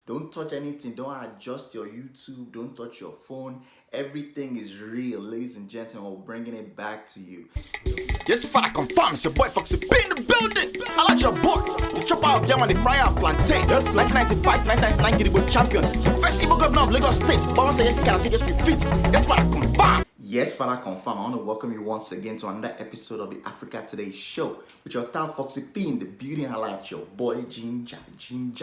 Don't touch anything. Don't adjust your YouTube. Don't touch your phone. Everything is real, ladies and gentlemen. We're bringing it back to you. Yes, if I confirm, it's your boy Foxy P in the building. I like your boy. The chopper of them on the fryer plantain. Yes, 1995, 1999 Gidigbo champion. First Igbo governor of Lagos State. But once I yes, can I say yes, we fit. Yes, if I confirm. Yes, Father Confirm. I want to welcome you once again to another episode of the Africa Today Show with your tal Foxy P in the building. Highlight your boy Ginger. And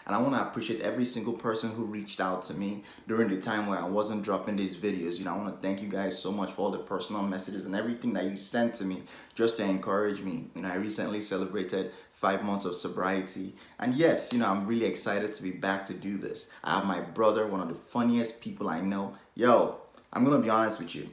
I want to appreciate every single person who reached out to me during the time where I wasn't dropping these videos. I want to thank you guys so much for all the personal messages and everything that you sent to me just to encourage me. I recently celebrated 5 months of sobriety, and yes, I'm really excited to be back to do this. I have my brother, one of the funniest people I know. I'm gonna be honest with you.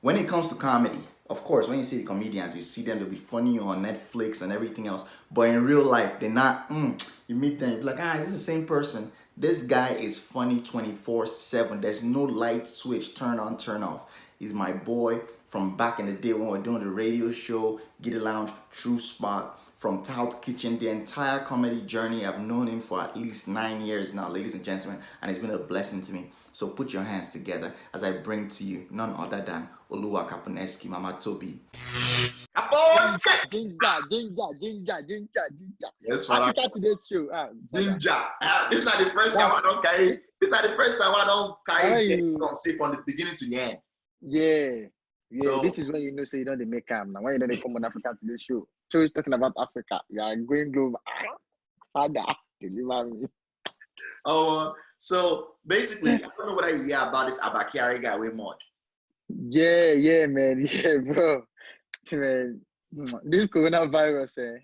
When it comes to comedy, of course, when you see the comedians, you see them, they'll be funny on Netflix and everything else. But in real life, they're not, you meet them, you're like, is this the same person? This guy is funny 24/7. There's no light switch, turn on, turn off. He's my boy from back in the day when we were doing the radio show, Giddy Lounge, True Spot, from Tout Kitchen. The entire comedy journey, I've known him for at least 9 years now, ladies and gentlemen, and it's been a blessing to me. So put your hands together as I bring to you none other than Oluwa Kapuneski, Mama Tobi. Ginger. Yes, Father. AfricaTodayShow. Ginger. This is not the first time I don't carry. This is not the first time I don't carry. Say from the beginning to the end. Yeah. So, this is when you know so you don't make them now. When you know they come on AfricaTodayShow. So he's talking about Africa. You are going global. Father, deliver me. So basically, I don't know what I hear about this Abba Kyari guy way much. Yeah, man. Yeah, bro. Man, this coronavirus,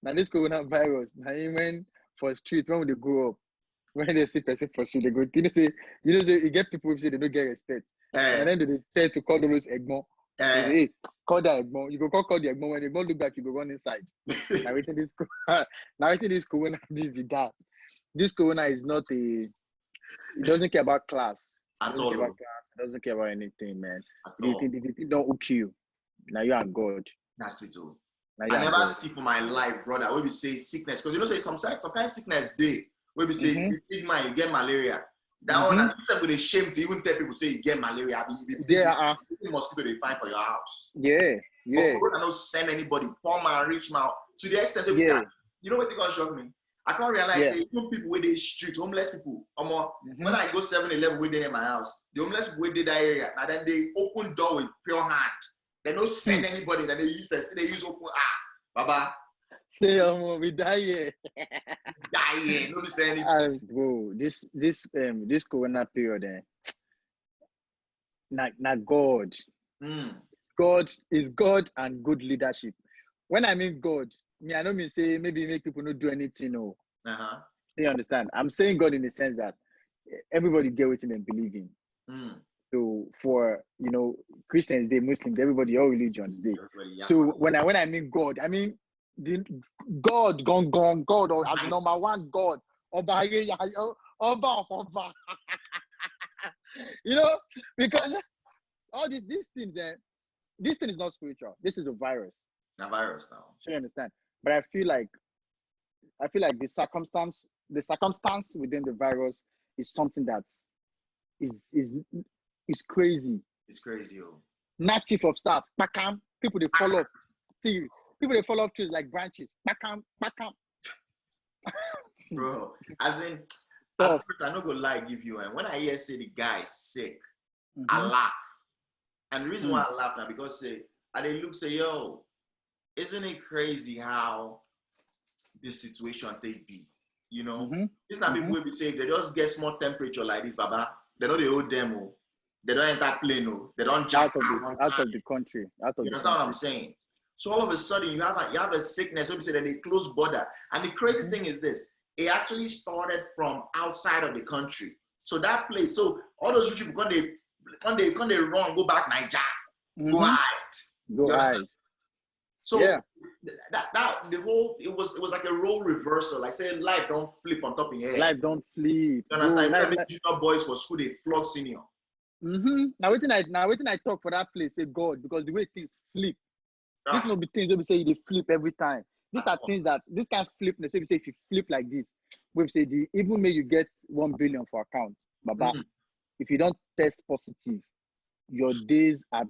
now this coronavirus, now even for street, when they grow up, when they see person for street, they go, say, you get people who say they don't get respect. And then they tend to call those Egmont. Hey, call that Egmont. You go call the Egmont. When Egmont look back, you go run inside. Now waiting this corona be with that. This corona is not it doesn't care about class. At all. It doesn't care about anything, man. They don't hook you. Now you are God. That's it all. I never see for my life, brother, where we say sickness. Because say some kind of sickness day, where we say you big man, you get malaria. That one, I'm with a shame to even tell people say you get malaria. The mosquito they find for your house. Yeah. But corona don't send anybody, poor man, rich man. To the extent where we say, you know what it gonna shock me? I can't realize say even people where they street, homeless people. When I go 7-Eleven within in my house, the homeless people within that area, now then they open door with pure hand. They don't send anybody that they use open Baba. Say we die here. Don't say anything. Bro, this corona period, not God. God is God and good leadership. When I mean God, I don't mean say maybe make people not do anything. No. You understand? I'm saying God in the sense that everybody get what they believe in. So for Christians, they Muslims, everybody, all religions, they. So when I mean God, I mean the God, God, or as number one God, Oba. Because all these things, this thing is not spiritual. This is a virus. A virus now. So you understand? But I feel like the circumstance within the virus is something that is crazy. It's crazy, yo. Not chief of staff, pakam. People they follow up. See, people they follow up trees like branches. Pakam. Bro, as in, at first I not gonna lie give you, and when I hear say the guy is sick, I laugh. And the reason why I laugh now because say, and they look say, yo, isn't it crazy how this situation they be? It's not people will be saying they just get small temperature like this, Baba. They know they owe them, they don't enter plane, they don't jump out of the country. You understand what I'm saying? So all of a sudden you have a sickness, so we say that they close border. And the crazy thing is this, it actually started from outside of the country. So that place, so all those rich people when they run, go back Nigeria, go hide. So that the whole it was like a role reversal. Like saying life don't flip on top of your head. Life don't flip. You understand? Junior boys for school, they flog senior. Now waiting I talk for that place, say God, because the way things flip. This will be things that we say they flip every time. These are things that this kind of flip. So we say if you flip like this, we say even may you get 1 billion for account, Baba, if you don't test positive, your days are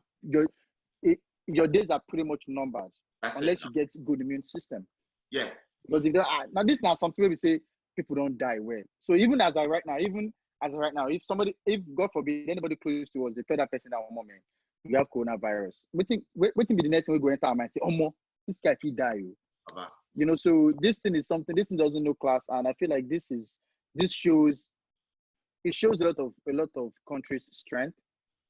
your days are pretty much numbered. Unless you get good immune system. Yeah. Because if now this is not something where we say people don't die well. So even as of right now, if God forbid anybody close to us, the third person at one moment, you have coronavirus. Waiting be the next thing we go enter our mind say, oh mo, this guy he die. You know, so this thing doesn't know class, and I feel like it shows a lot of countries' strength.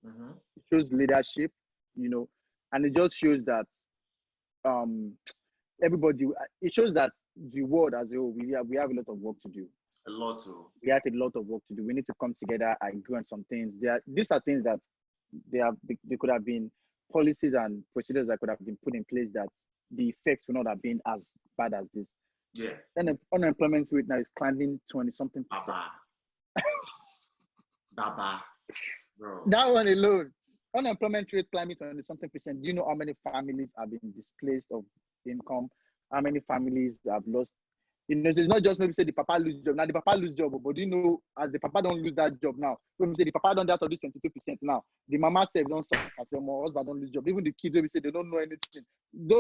It shows leadership, you know, and it just shows that it shows that the world as a whole, we have a lot of work to do. We have a lot of work to do. We need to come together and agree on some things. These are things that they could have been policies and procedures that could have been put in place that the effects would not have been as bad as this. Yeah. And unemployment rate now is climbing 20-something%. Baba. Bro. That one alone. Unemployment rate climbing 20-something%. Do you know how many families have been displaced of income? How many families have lost? You know, so it's not just maybe say the papa lose job. Now the papa lose job, but do you know as the papa don't lose that job now? When we say the papa don't out of this 22% now, the mama said don't suffer. I say my husband don't lose job. Even the kids, we say they don't know anything.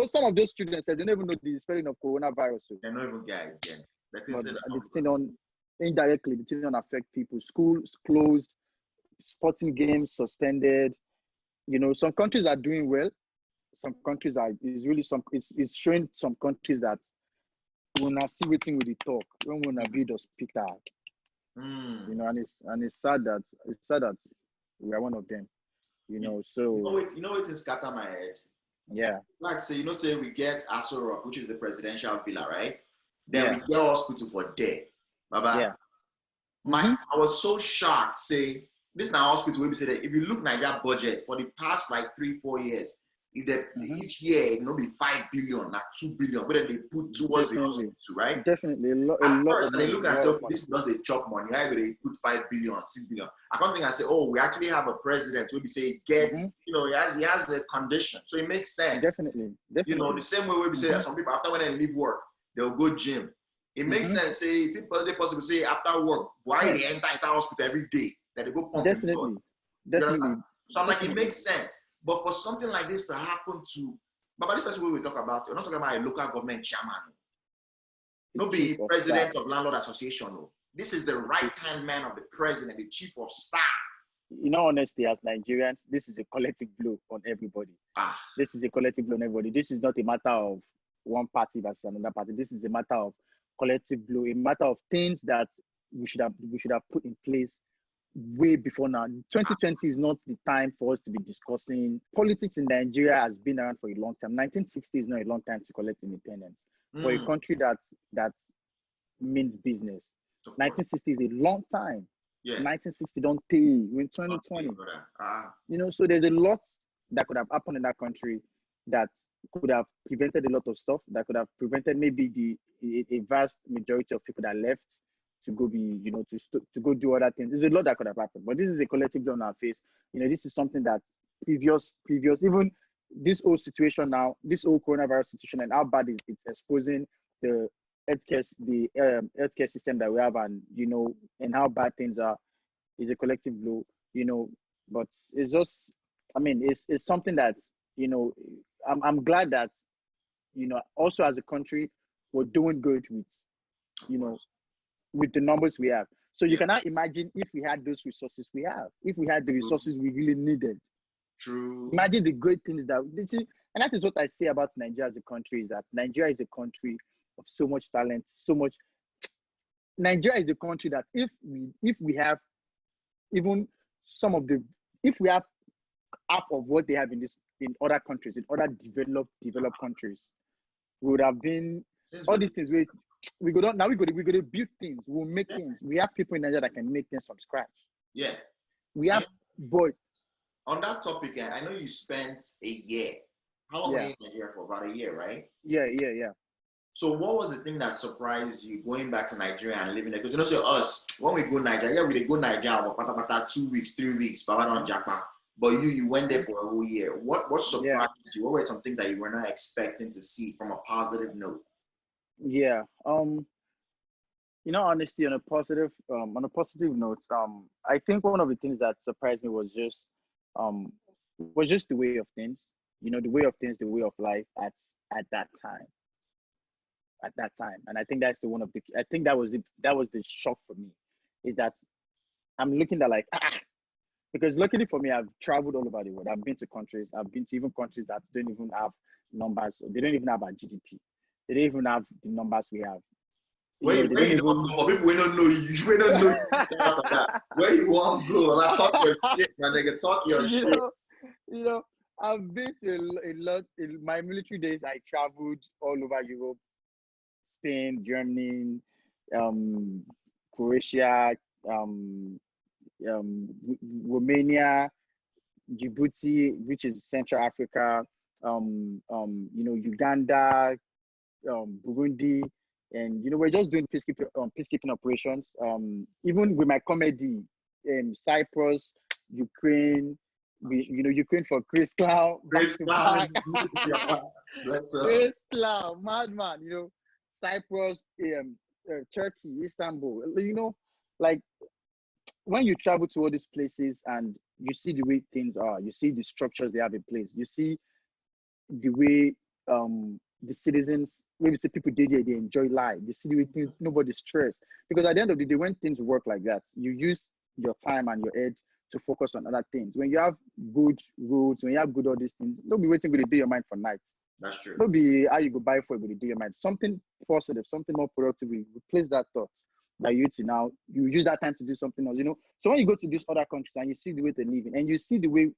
Some of those children said they don't even know the spelling of coronavirus. So. They don't even get it again. The thing on indirectly, the thing don't affect people. Schools closed, sporting games suspended. You know, some countries are doing well. Some countries it's showing some countries that when I see waiting with the talk, when I build hospital, you know, and it's sad that we are one of them, you know. So you know it scatter my head. Yeah. Like say, you know, say we get Aso Rock, which is the presidential villa, right? Then we get hospital for there. Baba. Yeah. I was so shocked. Say this is now hospital where we say that if you look Nigeria budget for the past like 3-4 years. Each year, it will be 5 billion, not 2 billion, whether they put towards the hospital, right? Definitely. At first, they look and say, okay, this does a chop money. How do they put 5 billion, 6 billion? I can't think I say, oh, we actually have a president who we say gets, you know, he has a condition. So it makes sense. Definitely. You know, the same way we say that some people, after when they leave work, they'll go gym. It makes sense. Say, if it's possible, say after work, why they enter inside hospital every day? That they go pump Definitely. So I'm like, it makes sense. But for something like this to happen to, but this person we will talk about, we're not talking about a local government chairman. No be president of landlord association. No. This is the right-hand man of the president, the chief of staff. You know, honestly, as Nigerians, this is a collective blow on everybody. This is a collective blow on everybody. This is not a matter of one party versus another party. This is a matter of collective blow, a matter of things that we should have put in place way before now. 2020 is not the time for us to be discussing politics. In Nigeria has been around for a long time. 1960 is not a long time to collect independence for a country that means business. 1960 is a long time. 1960 don't pay. We're in 2020. You know, so there's a lot that could have happened in that country that could have prevented a lot of stuff, that could have prevented maybe a vast majority of people that left to go be, you know, to go do other things. There's a lot that could have happened, but this is a collective blow on our face. You know, this is something that previous, even this whole situation now, this whole coronavirus situation and how bad it's exposing the healthcare system that we have, and you know, and how bad things are, is a collective blow. You know, but it's just, I mean, it's something that, you know, I'm glad that, you know, also as a country we're doing good with, you know, with the numbers we have. So you cannot imagine if we had those resources we have, if we had the resources we really needed. True. Imagine the great things that, and that is what I say about Nigeria as a country, is that Nigeria is a country of so much talent, so much. Nigeria is a country that if we have even some of if we have half of what they have in other countries, in other developed countries, we would have been all these things. We go to build things. We'll make things. We have people in Nigeria that can make things from scratch. Yeah. We have boys. On that topic, I know you spent a year. How long were you in Nigeria for? About a year, right? Yeah. So what was the thing that surprised you going back to Nigeria and living there? Because you know, so us, when we go Nigeria, we go Nigeria for 2 weeks, 3 weeks, but on Japan. But you went there for a whole year. What surprised you? What were some things that you were not expecting to see from a positive note? Yeah. Honestly, on a positive note, I think one of the things that surprised me um, was just the way of things. The way of things, the way of life at that time, and I think that's the one of the. I think that was the shock for me, is that I'm looking at like because luckily for me, I've traveled all over the world. I've been to countries. I've been to even countries that don't even have numbers. They don't even have our GDP. They don't even have the numbers we have. Where They where don't you don't even. go, for people we don't know you, we don't know you because of that. Where you want to go? I talk your shit, man. Nigga, talk your you shit. know, you know, I've been to a lot. In my military days, I traveled all over Europe, Spain, Germany, um, Croatia, um, Romania, Djibouti, which is Central Africa, Uganda, Burundi, and we're just doing peacekeeping operations. Even with my comedy, Cyprus, Ukraine, Ukraine for Chris Clown, back Chris to Clown. back. Bless her. Chris Clown, madman, Cyprus, Turkey, Istanbul. Like when you travel to all these places and you see the way things are, you see the structures they have in place, you see the way the citizens, maybe say people they enjoy life. You see the way things, nobody's stressed. Because at the end of the day, when things work like that, you use your time and your edge to focus on other things. When you have good roads, when you have good all these things, don't be waiting with the do your mind for nights. That's true. Don't be how you go buy for it with the do your mind. Something positive, something more productive. You replace that thought that you to now. You use that time to do something else. So when you go to these other countries and you see the way they're living, and you see the way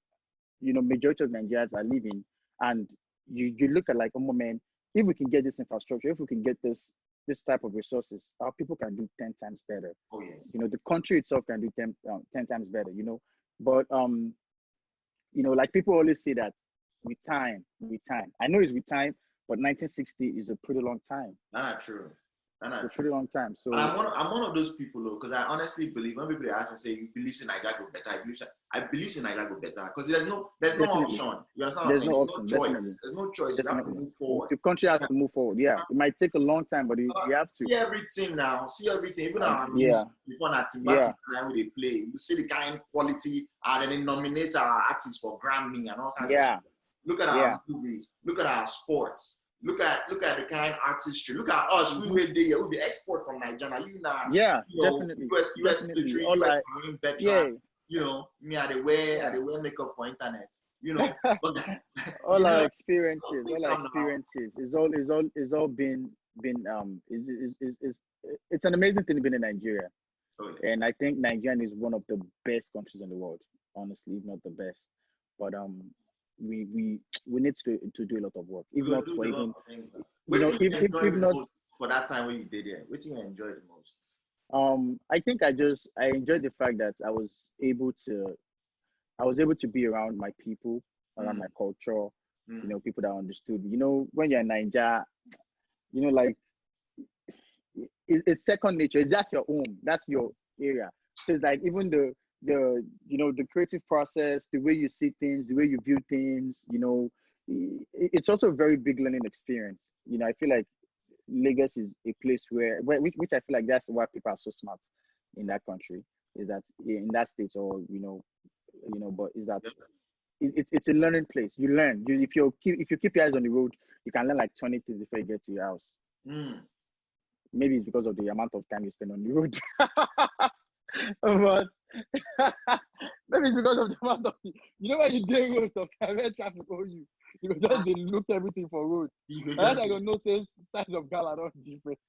majority of Nigerians are living, and you look at like, oh man, if we can get this infrastructure, if we can get this type of resources, our people can do 10 times better. Oh yes. The country itself can do 10 times better. But like people always say that with time. I know it's with time, but 1960 is a pretty long time. That's not true. It's a pretty long time. So and I'm one of those people though, because I honestly believe when people ask me, say you believe in Nigeria go better, I believe in Nigeria go better because there's no option. You understand what I'm saying? No There's option, no choice. definitely. There's no choice. You have to move forward. The country has to move forward. Yeah, it might take a long time, but you have to. See everything now. See everything. Even our music before that Timbati when they play, you see the kind of quality, and then they nominate our artists for Grammy and all kinds of stuff. Look at our movies. Look at our sports. Look at the kind of artistry. Look at us. We were there. We export from Nigeria. Definitely. US military, US Marine veteran. Me I they wear makeup for internet. All our experiences. It's all been it's an amazing thing being in Nigeria. Oh, yeah. And I think Nigeria is one of the best countries in the world, honestly, if not the best. But we need to do a lot of work. If not for even, if not for that time when you did it, what you enjoyed the most? I think I enjoyed the fact that I was able to be around my people, around my culture, people that understood. When you're in Nigeria, like it's second nature. That's your home. That's your area. So it's like even the creative process, the way you see things, the way you view things, it's also a very big learning experience. I feel like Lagos is a place which I feel like that's why people are so smart in that country, is that in that state, or but is that it's a learning place. You learn. If you keep your eyes on the road, you can learn like 20 things before you get to your house. Maybe it's because of the amount of time you spend on the road. But maybe it's because of the amount of when you do road sometimes when traffic on you just they look everything for road. That's I don't know say size of gala not different.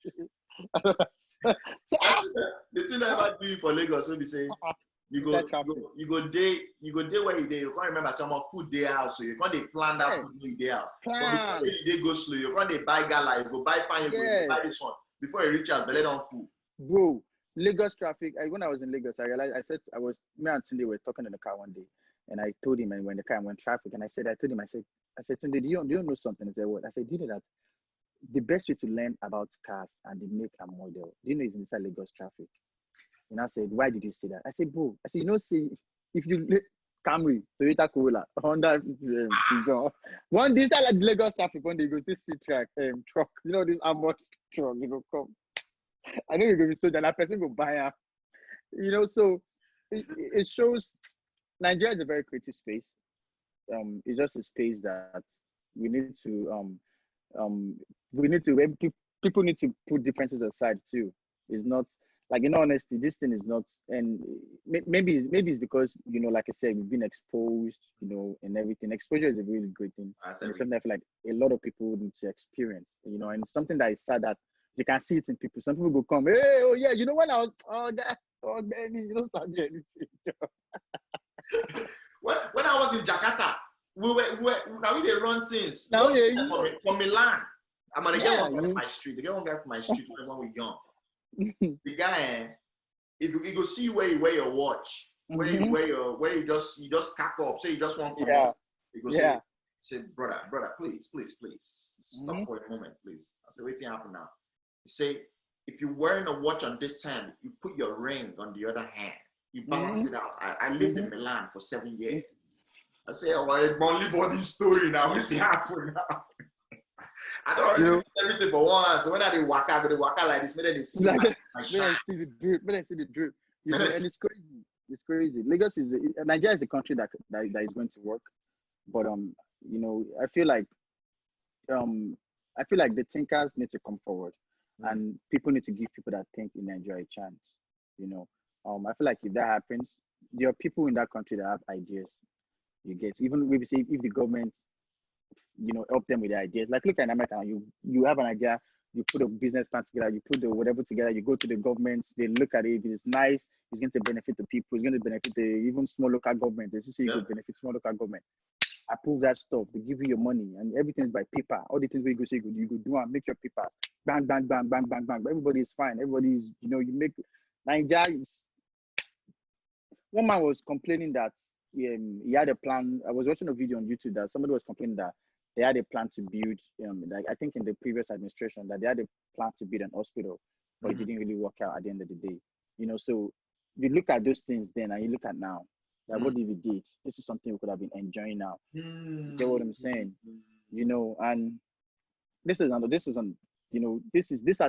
The thing I ever do for Lagos, so be say you go day where you day. You can't remember some of food day house, so you can't plan that food day house. But because you day go slow, you can't buy gala, you go buy fine, you go buy this one before you reach us, but let on food. Bro, Lagos traffic. When I was in Lagos, I realized me and Tunde were talking in the car one day, and I told him, and when the car went traffic, and I said, Tunde, do you know something? He said, what? I said, do you know that the best way to learn about cars and the make and model, do you know, is inside Lagos traffic? And I said, why did you say that? I said, bro, see, if you Camry, Toyota Corolla, Honda, one day like Lagos traffic, one day you go this truck, this armored truck, you go come. I know you're going to be so that person will buy her. You know, so it shows Nigeria is a very creative space. It's just a space that we need to we need to people need to put differences aside too. It's not like, in honesty, this thing is not, and maybe it's because, you know, like I said, we've been exposed, you know, and everything. Exposure is a really good thing. And it's something I feel like a lot of people need to experience, you know, and it's something that is sad that you can see it in people. Some people go come, hey, oh yeah, you know, when I was you know, something. when I was in Jakarta, we were now we did run things. Now from Milan. I'm gonna get one guy from my street. They get one guy from my street when we were young. The guy, if you go see where you wear your watch, where you just cack up, say you just want to come up. You go say, brother, please, stop for a moment, please. I say, what's happen now? You say, if you're wearing a watch on this hand, you put your ring on the other hand. You balance it out. I lived in Milan for 7 years. I say, oh, I won't leave all this story now. What's happening now? I don't really do everything for once. So when I do waka like this, maybe they see my shine. See the drip. You know, and it's crazy. It's crazy. Lagos Nigeria is a country that is going to work, but you know, I feel like the thinkers need to come forward, and people need to give people that think in Nigeria a chance. You know, I feel like if that happens, there are people in that country that have ideas. You get, even maybe say if the government, you know, help them with the ideas. Like, look at Americanah, you have an idea, you put a business plan together, you put the whatever together, you go to the government, they look at it, if it's nice, it's going to benefit the people, it's going to benefit the even small local government. They say you could benefit small local government. Approve that stuff, they give you your money, and everything's by paper. All the things where you go say you go do and make your papers. Bang, bang, bang, bang, bang, bang. But everybody is fine. Everybody is, you know, you make Nigeria. One man was complaining that he had a plan. I was watching a video on YouTube that somebody was complaining that they had a plan to build, like I think in the previous administration, that they had a plan to build an hospital, but it didn't really work out at the end of the day. You know, so you look at those things then, and you look at now. Like, what did we did? This is something we could have been enjoying now. You get what I'm saying? You know, and these are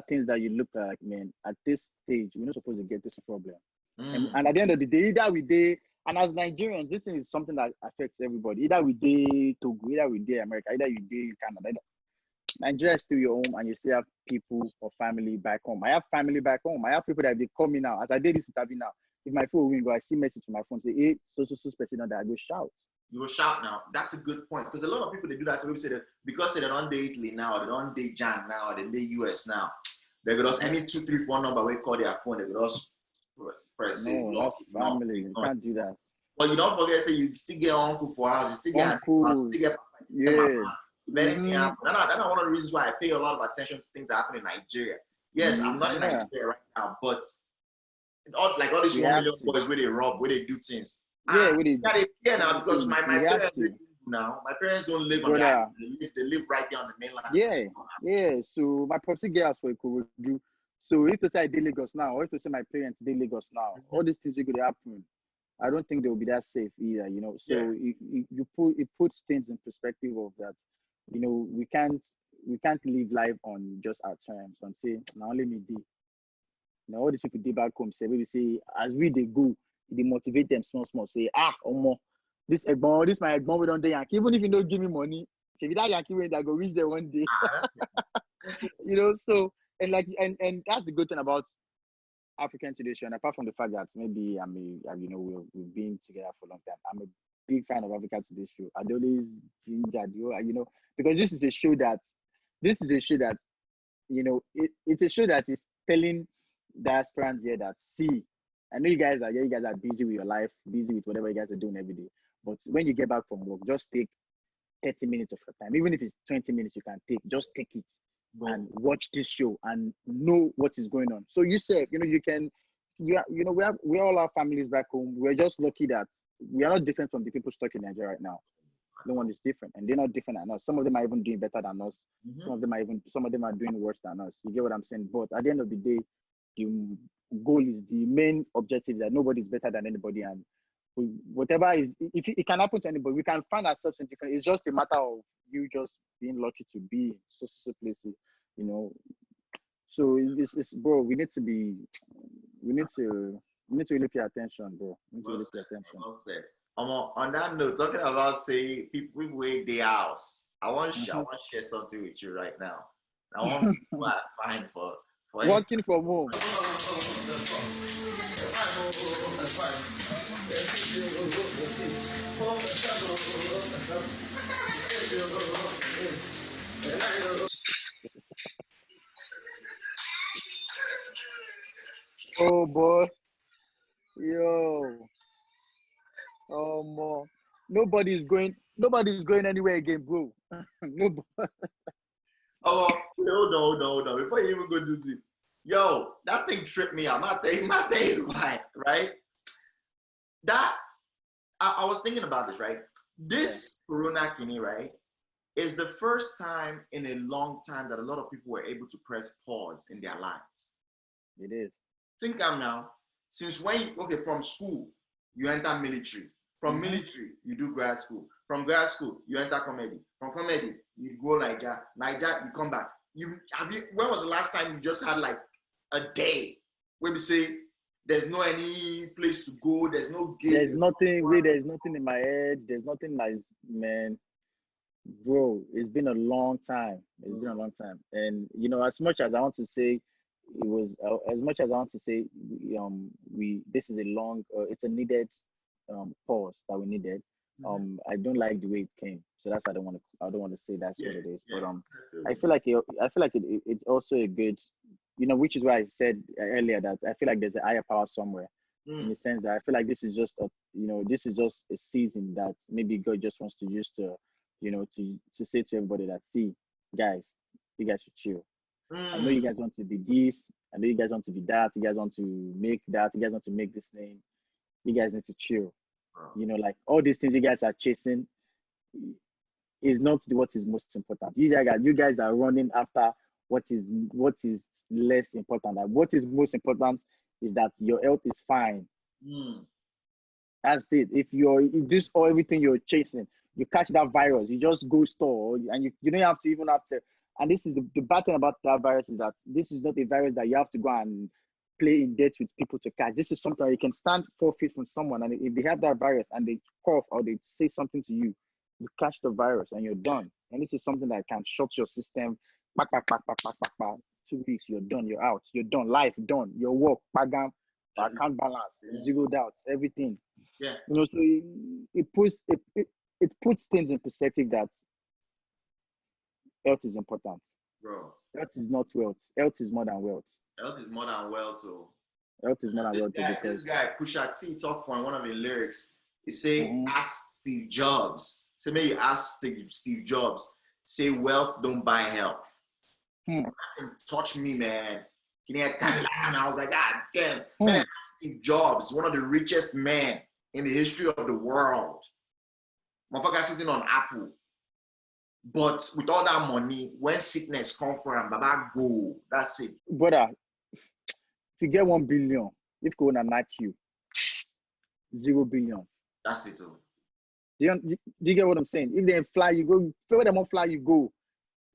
things that you look like, man, at this stage, we're not supposed to get this problem. And at the end of the day, either we did, and as Nigerians, this thing is something that affects everybody. Either we did Togo, either we did America, either you did Canada. Nigeria is still your home, and you still have people or family back home. I have family back home. I have people that they call me now. As I did this interview now, if my phone will go, I see message to my phone say, hey, so person that I go shout. You will shout now. That's a good point, because a lot of people they do that. So we say that because they don't date Italy now, they don't date Jan now, they date US now. They could just any 2, 3, 4 number we call their phone. They could just press it. No, that's family. You can't do that. But you don't forget, say you still get uncle for house, you still get uncle for house, you still get papa. If anything happens, that's one of the reasons why I pay a lot of attention to things that happen in Nigeria. Yes, I'm not in Nigeria right now, but all these 1 million boys where they rob, where they do things. We gotta care now, because my parents now. My parents don't live on that. They live right there on the mainland. So my popsy girls for Ikorodu. So if to say I did Lagos now, or if to say my parents did Lagos now, all these things are going to happen. I don't think they will be that safe either, you know. So it puts things in perspective of that. You know, we can't live life on just our terms and say, now only me do. Now all these people did back home say, maybe say as they go, they motivate them small, say, this my Egbon we don't do Yankee. Even if you don't give me money, if that Yankee way that go reach there one day. You know, so and that's the good thing about African tradition, apart from the fact that maybe we've been together for a long time. I'm a big fan of AfricaTodayShow. I'd always ginger, you know, because this is a show that, you know, it's a show that is telling diasporans here that, see, I know you guys are busy with your life, busy with whatever you guys are doing every day. But when you get back from work, just take 30 minutes of your time. Even if it's 20 minutes, you can just take it and watch this show and know what is going on. So you said, you know, we all have families back home. We're just lucky that we are not different from the people stuck in Nigeria right now. No one is different, and they're not different than us. Some of them are even doing better than us. Some of them are doing worse than us. You get what I'm saying? But at the end of the day, the goal is, the main objective, that nobody is better than anybody, and whatever is, if it can happen to anybody, we can find ourselves in different. It's just a matter of you just being lucky to be in so places, you know. So it's bro. We need to really pay attention, bro. We need to really pay attention. Well said. On that note, talking about say people wait their house. I want to share something with you right now. I want people I find for working from home. Oh boy, yo, more. Nobody's going anywhere again, bro. Nobody. Oh, hold on. Before you even go do this, yo, that thing tripped me out. My thing, right? That I was thinking about this, right? This Corona Kini, right, is the first time in a long time that a lot of people were able to press pause in their lives. It is. Think now, since when, from school, you enter military. From military, you do grad school. From grad school, you enter comedy. From comedy, you go Niger, you come back. When was the last time you just had like a day where we say there's no any place to go, there's no game? There's nothing in my head. There's nothing nice, man. Bro, it's been a long time. And as much as I want to say this is a long it's a needed pause that we needed. I don't like the way it came, so that's why I don't want to say that's what it is. But I feel like it's also a good, which is why I said earlier that I feel like there's a higher power somewhere, in the sense that I feel like this is just a season that maybe God just wants to use to say to everybody that, see, guys, you guys should chill. I know you guys want to be this, I know you guys want to be that, you guys want to make that, you guys want to make this name. You guys need to chill. Like all these things you guys are chasing is not what is most important. You guys are running after what is less important. Like what is most important is that your health is fine. That's it. If this or everything you're chasing, you catch that virus, you just go store and you don't have to. And this is the bad thing about that virus, is that this is not a virus that you have to go and play in debt with people to catch. This is something you can stand 4 feet from someone, and if they have that virus and they cough or they say something to you, you catch the virus and you're done. And this is something that can shut your system. 2 weeks, you're done. You're out. You're done. Life done. Your work, account balance, zero doubts, everything. Yeah. So it puts things in perspective that health is important. Bro. Health is not wealth. Health is more than wealth. Health is more than wealth, too. Health is more than wealth. This guy, Pusha T, talked for one of his lyrics. He say, ask Steve Jobs. Say, maybe you ask Steve Jobs. Say, wealth don't buy health. That thing touched me, man. And I was like, God damn. Man, Steve Jobs, one of the richest men in the history of the world. Motherfucker sitting on Apple. But with all that money, when sickness come from Baba go. That's it. Brother, if you get 1 billion, if Corona knock you, 0 billion. That's it. Too. Do you get what I'm saying? If they fly, you go. If they don't fly, you go.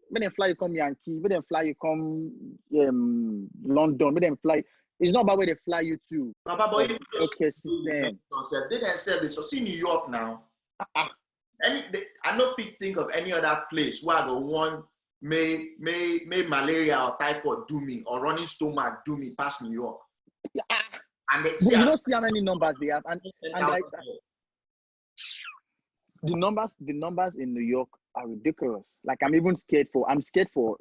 When they fly, you come Yankee. When they fly, you come London. When they fly, it's not about where they fly you to. Baba, okay, system. They didn't sell this. So see New York now. I don't think of any other place where I go one may malaria or typhoid do me or running stomach do me past New York. And they you don't see how many numbers they have, and the numbers in New York are ridiculous. Like I'm scared for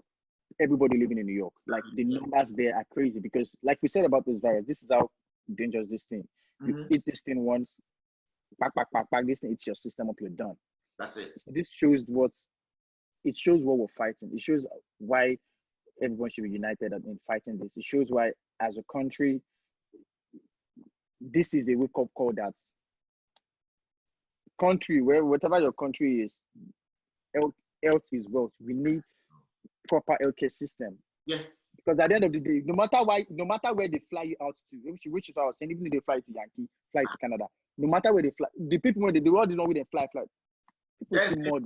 everybody living in New York. Like the numbers there are crazy because, like we said about this virus, this is how dangerous this thing. You eat this thing once, pack, this thing, it's your system up, you're done. That's it. So this shows what we're fighting. It shows why everyone should be united in fighting this. It shows why, as a country, this is a wake-up call that country, where whatever your country is, health is wealth. We need proper healthcare system. Yeah. Because at the end of the day, no matter where they fly you out to, which is what I was saying, even if they fly to Yankee, fly to Canada, no matter where they fly, the people when the world is not where they fly. Yes, still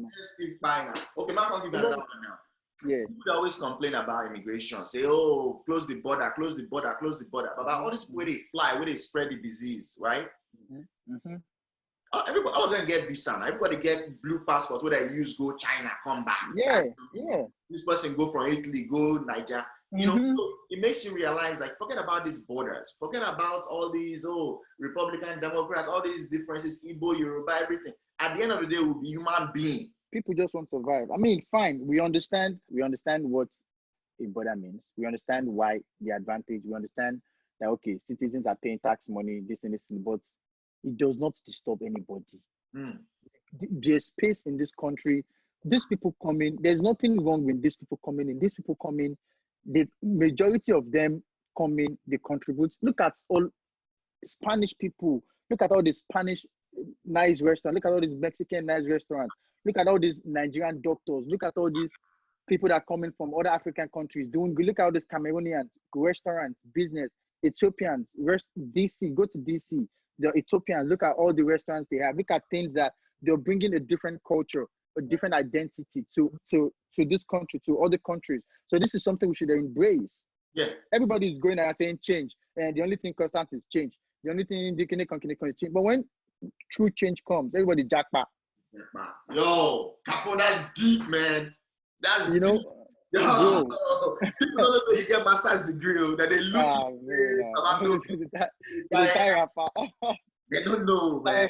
fine. Okay, man, can't give another one now. Yeah. People always complain about immigration. Say, oh, close the border, close the border, close the border. But about all this where they fly, where they spread the disease, right? Everybody, all of them get visa. Everybody get blue passports where they use go China, come back. Yeah. This person go from Italy, go Niger. You know, so it makes you realize, like, forget about these borders. Forget about all these, Republican, Democrats, all these differences, Igbo, Yoruba, everything. At the end of the day, we'll be human beings. People just want to survive. I mean, fine. We understand what a border means. We understand why the advantage. We understand that, okay, citizens are paying tax money, this and this, but it does not disturb anybody. There's space in this country. These people come in. There's nothing wrong with these people coming in. These people come in. The majority of them come in. They contribute. Look at all Spanish people. Look at all the Spanish nice restaurants. Look at all these Mexican nice restaurants. Look at all these Nigerian doctors. Look at all these people that are coming from other African countries doing good. Look at all these Cameroonians, restaurants, business, Ethiopians, DC, go to DC. The Ethiopians, look at all the restaurants they have. Look at things that they're bringing a different culture, a different identity to this country, to other countries. So this is something we should embrace. Yeah. Everybody is going and saying change. And the only thing constant is change. The only thing they can change. But when true change comes, everybody jackpot. Yo, Capo, that's deep, man. That's deep. Yo, people don't know that you get master's degree, that they look they don't know, man.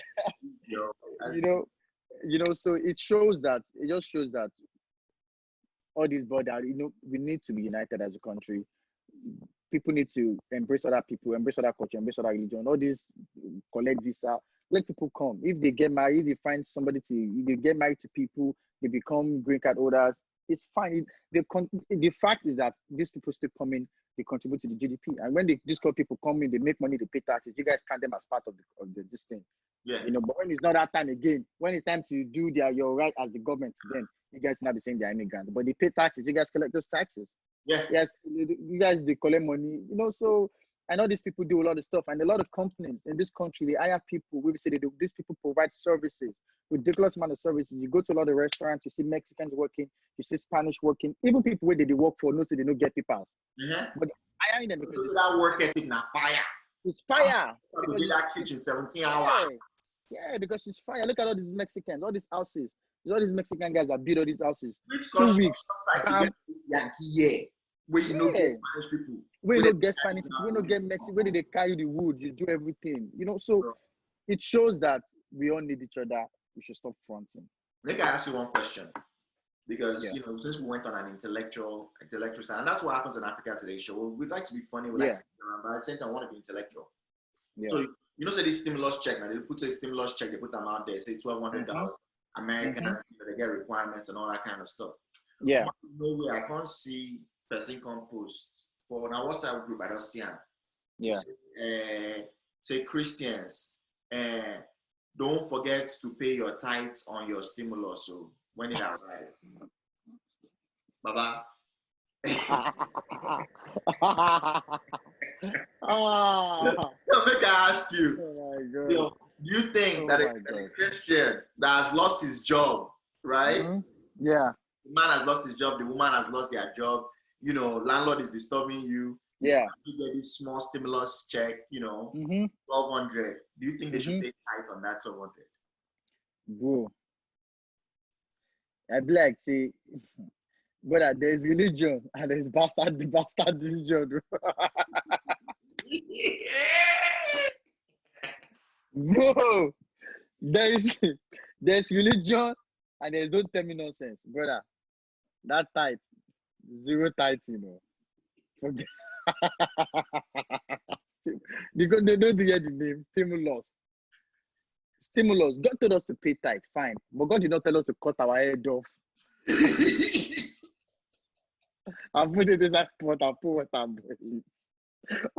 So it just shows that all these borders, we need to be united as a country. People need to embrace other people, embrace other culture, embrace other religion. All these collect visa, let people come. If they get married, if they find somebody if they get married to people, they become green card holders. It's fine. The fact is that these people still come in, they contribute to the GDP. And when these people come in, they make money, they pay taxes. You guys count them as part of this thing. Yeah. But when it's not that time again, when it's time to do your right as the government, then you guys not be saying they're immigrants. But they pay taxes. You guys collect those taxes. Yeah. Yes, you guys, they collect money. So I know these people do a lot of stuff, and a lot of companies in this country, they hire people. We say these people provide services, ridiculous amount of services. You go to a lot of restaurants, you see Mexicans working, you see Spanish working, even people where they work for, no, so they don't get people. But hiring them because that work ethic now fire. It's fire. To do that kitchen 17 hours. Yeah, because it's fire. Look at all these Mexicans, all these houses. There's all these Mexican guys that build all these houses. 2 weeks. Where you know get Spanish people. Where you don't get Spanish people. Where you don't get Mexican. Where they carry the wood. You do everything. So it shows that we all need each other. We should stop fronting. Let me ask you one question. Because, since we went on an intellectual side, and that's what happens on Africa Today Show. We'd like to be funny, we'd like to be around, but at the same time, I want to be intellectual. Yeah. So, say this stimulus check, now they put a stimulus check, they put them out there, say $1,200, Americans, they get requirements and all that kind of stuff. Yeah. No way, I can't see person come post for now WhatsApp group, I don't see them. Yeah. Say Christians, don't forget to pay your tithes on your stimulus. So when it arrives, Baba. So make I ask you, do you think that a Christian that has lost his job, right? Yeah. The man has lost his job, the woman has lost their job, landlord is disturbing you. Yeah. You get this small stimulus check, 1,200. Do you think they should pay tithe on that 1,200? Bro, I'd be like, see, brother, there's religion and there's bastard religion. Bro, there's religion and there's don't tell me nonsense, brother. That tithe, zero tithe, Forget. Because they don't hear the name, stimulus. God told us to pay tithe, fine. But God did not tell us to cut our head off. I put it in that pot, I put what I'm doing.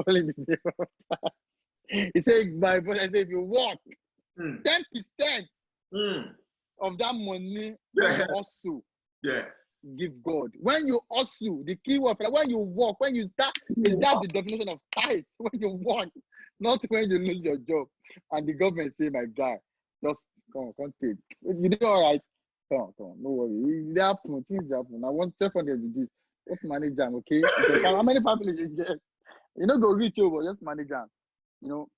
Only the name of tithe. He said, my brother, if you work, 10% of that money also give God. When you hustle, the key word, when you work, when you start, is that the definition of tithe? When you work, not when you lose your job. And the government say, my guy, just come take. You do all right. Come on, no worry. They happen, things happen. I want 1,200 with this. Just manage them, okay? Because how many families you get? You know, go reach over, just manage them. You know,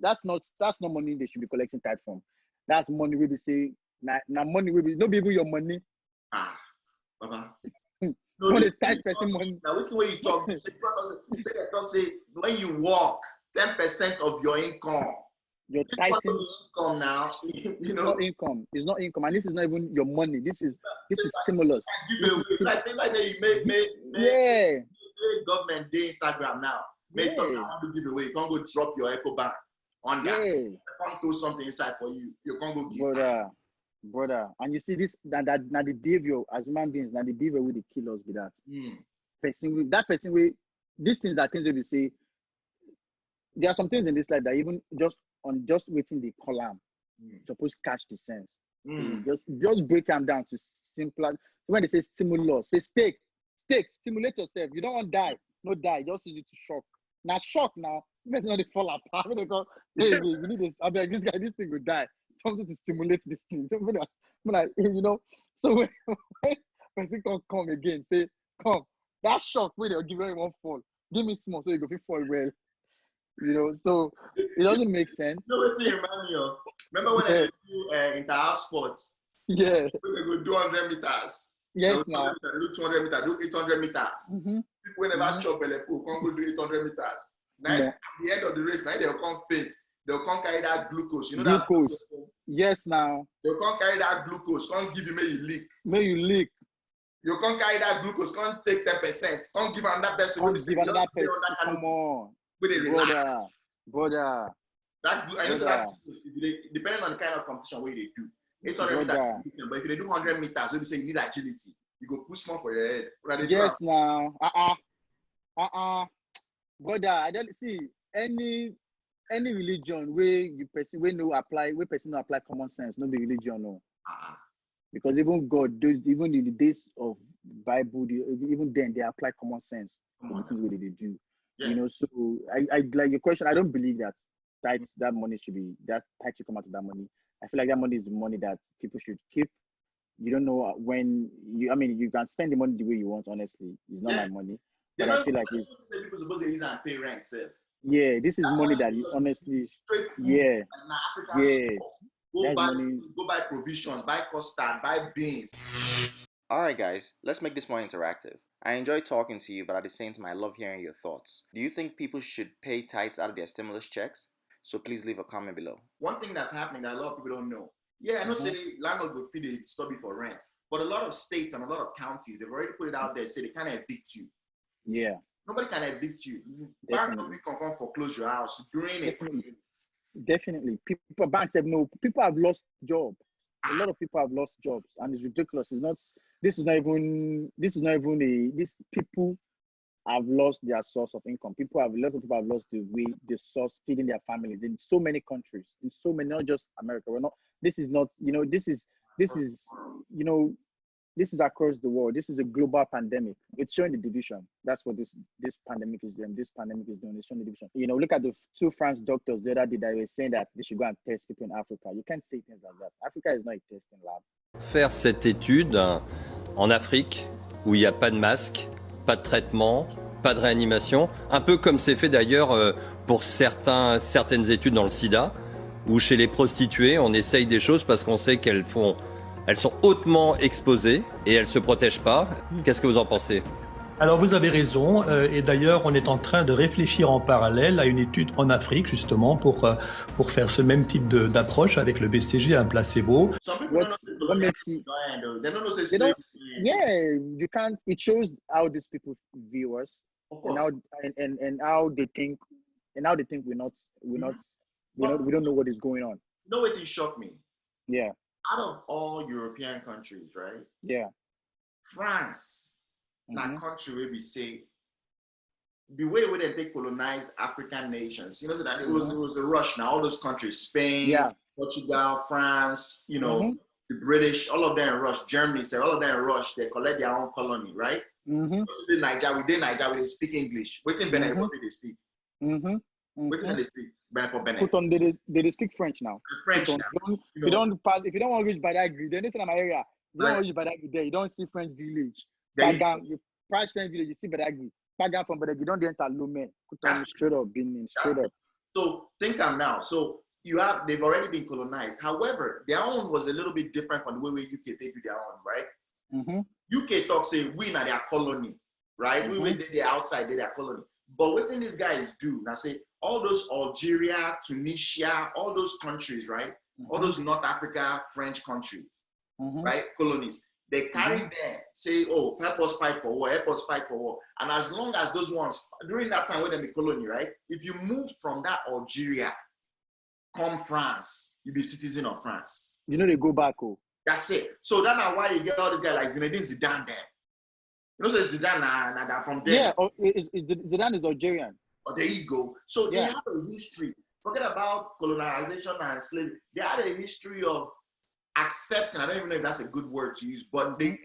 that's not money they should be collecting tithe from. That's money we be say, now money will be not even your money. Baba. No, this tithe person money. Now listen when you talk. Say when you walk, 10% of your income. Your tithing income now, you know. Not income. It's not income, and this is not even your money. This is stimulus. Like you make government day Instagram now. Make us how to give away. You can't go drop your echo bank on that. You can't do something inside for you. You can't go give. Brother, and you see this that the behavior as human beings, now the behavior will kill us with that. Person will these things that things will say. There are some things in this life that even just waiting the column supposed to catch the sense. Just break them down to simpler. When they say stimulus, say stake, stimulate yourself. You don't want to die, no die. Just use it to shock. Now shock now. Let's not fall apart. They go, hey, we need this. I beg this guy, this thing will die. Something to stimulate this thing. Like, you know. So when person come again, say, come. That shock where they'll give everyone fall. Give me small so you go fall well. You know, so it doesn't make sense. You know what you remind me of? Remember when I do inter-house sports? Yeah. So they go do 100 meters. Yes, now. Do 200 meters, do 800 meters. People never chop belly full, can't go do 800 meters. Now, at the end of the race, now they'll come faint. They'll come carry that glucose. You know that glucose? Yes, now. They'll come carry that glucose. Can't give you, may you leak. You can't carry that glucose. Can't take 10%. Can't give another person. Can't give another person. Come on. Brother. Depending on the kind of competition where they do. 800 meters, but if they do 100 meters, we say you need agility. You go push more for your head. Yes, now. Brother, I don't see any religion where person no apply common sense, no be religion, no. Because even God, even in the days of Bible, even then they apply common sense to the things they do. Yeah. You know, so I like your question. I don't believe that that money should be that tithe should come out of that money. I feel like that money is money that people should keep. You don't know when you can spend the money the way you want. Honestly, it's not my money, but I feel like it's people supposed to use and pay rent. Yeah, this is money that is honestly Go buy provisions, buy custard, buy beans. Alright guys, let's make this more interactive. I enjoy talking to you, but at the same time I love hearing your thoughts. Do you think people should pay tithes out of their stimulus checks? So please leave a comment below. One thing that's happening that a lot of people don't know. Yeah, I know say the landlord will feed the stubby for rent. But a lot of states and a lot of counties, they've already put it out there, say they can't evict you. Yeah. Nobody can evict you. Bank of can come foreclose your house during it. Definitely. Banks have people have lost jobs. A lot of people have lost jobs, and it's ridiculous. These people have lost their source of income. A lot of people have lost the source feeding their families in so many countries, not just America. This is across the world. This is a global pandemic. It's showing the division. That's what this pandemic is doing. This pandemic is doing. It's showing the division. You know, look at the two France doctors the other day that were saying that they should go and test people in Africa. You can't say things like that. Africa is not a testing lab. Faire cette étude en Afrique où il n'y a pas de masque, pas de traitement, pas de réanimation, un peu comme c'est fait d'ailleurs pour certaines études dans le sida, où chez les prostituées, on essaye des choses parce qu'on sait qu'elles sont hautement exposées et elles ne se protègent pas. Qu'est-ce que vous en pensez ? Alors vous avez raison, et d'ailleurs on est en train de réfléchir en parallèle à une étude en Afrique justement pour faire ce même type d'approche avec le BCG, un placebo. Yeah, you can't. It shows how these people view us, and how they think, we don't know what is going on. You know what shocked me? Yeah. Out of all European countries, right? Yeah. France, that country where we say the way where they colonize African nations, you know, so that it was a rush now. All those countries, Spain, Portugal, France, you know, the British, all of them rush. Germany, say all of them rush. They collect their own colony, right? This is Nigeria. Nigeria, they speak English. Wait in Benin, what do they speak? Wait till they speak Benin for Benin. Put on they speak French now. French now. If you don't want to reach by that grade, then it's in my area. You don't watch Badagry there. You don't see French village. There You pass French village, you see Badagry. Pagan from Badagry, you don't enter Lomé. Straight up, straight up. So think I'm now. So they've already been colonized. However, their own was a little bit different from the way UK they do their own, right? UK talk say we na their colony, right? We did the outside, they their colony. But what these guys do, now say all those Algeria, Tunisia, all those countries, right? All those North Africa, French countries, right? Colonies. They carry them, say, oh, help us fight for war, help us fight for war. And as long as those ones, during that time when they be colony, right? If you move from that Algeria, come France, you be citizen of France. You know they go back, That's it. So that's why you get all these guys like Zinedine Zidane there. You know, so Zidane from there. Yeah, Zidane is Algerian. Oh, there you go. So they have a history. Forget about colonization and slavery. They had a history of accepting. I don't even know if that's a good word to use, but they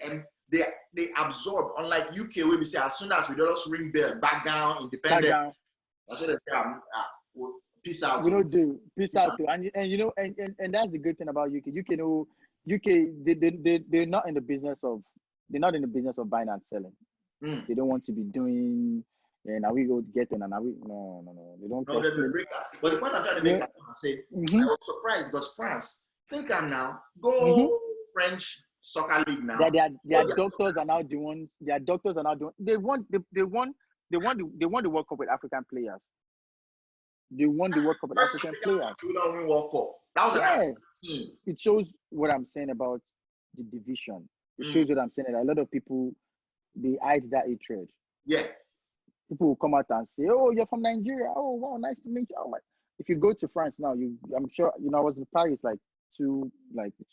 absorb. Unlike UK, where we say as soon as we just ring bell, back down, independent. That's what they say. Peace out. We don't do peace out too. And you know, and that's the good thing about UK. They're not in the business of buying and selling. They don't want to be doing. And now we go get in, and now we no. They don't. No, they break up. But the point I'm trying to make, I say, I was surprised because France. Think I'm now go French soccer league now. Their doctors are now the ones. Their doctors are now doing. They want the World Cup with African players. They won the World Cup with African players. We don't win World Cup. That was a team. It shows what I'm saying about the division. It shows what I'm saying. That a lot of people they hide that hatred. Yeah. People will come out and say, "Oh, you're from Nigeria. Oh, wow, nice to meet you." Oh, my. If you go to France now, I'm sure I was in Paris like 2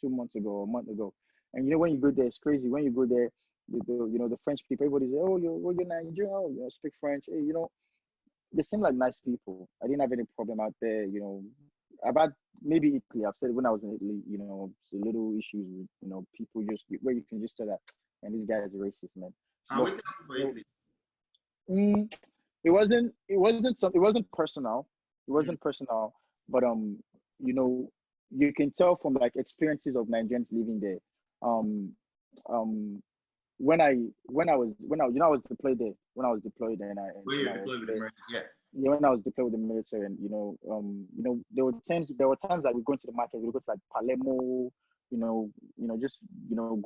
months ago or a month ago, and when you go there, it's crazy. When you go there, the French people, everybody say, "Oh, you're Nigerian. Oh, you speak French." Hey, they seem like nice people. I didn't have any problem out there. About maybe Italy. I've said when I was in Italy, it's a little issues with people just where you can just tell that, and this guy is a racist, man. What's happening for Italy? It wasn't personal. It wasn't personal, but you can tell from like experiences of Nigerians living there. When I was deployed there, when I was deployed and when I was deployed with the military, and there were times that we go into the market, we go to like Palermo, just go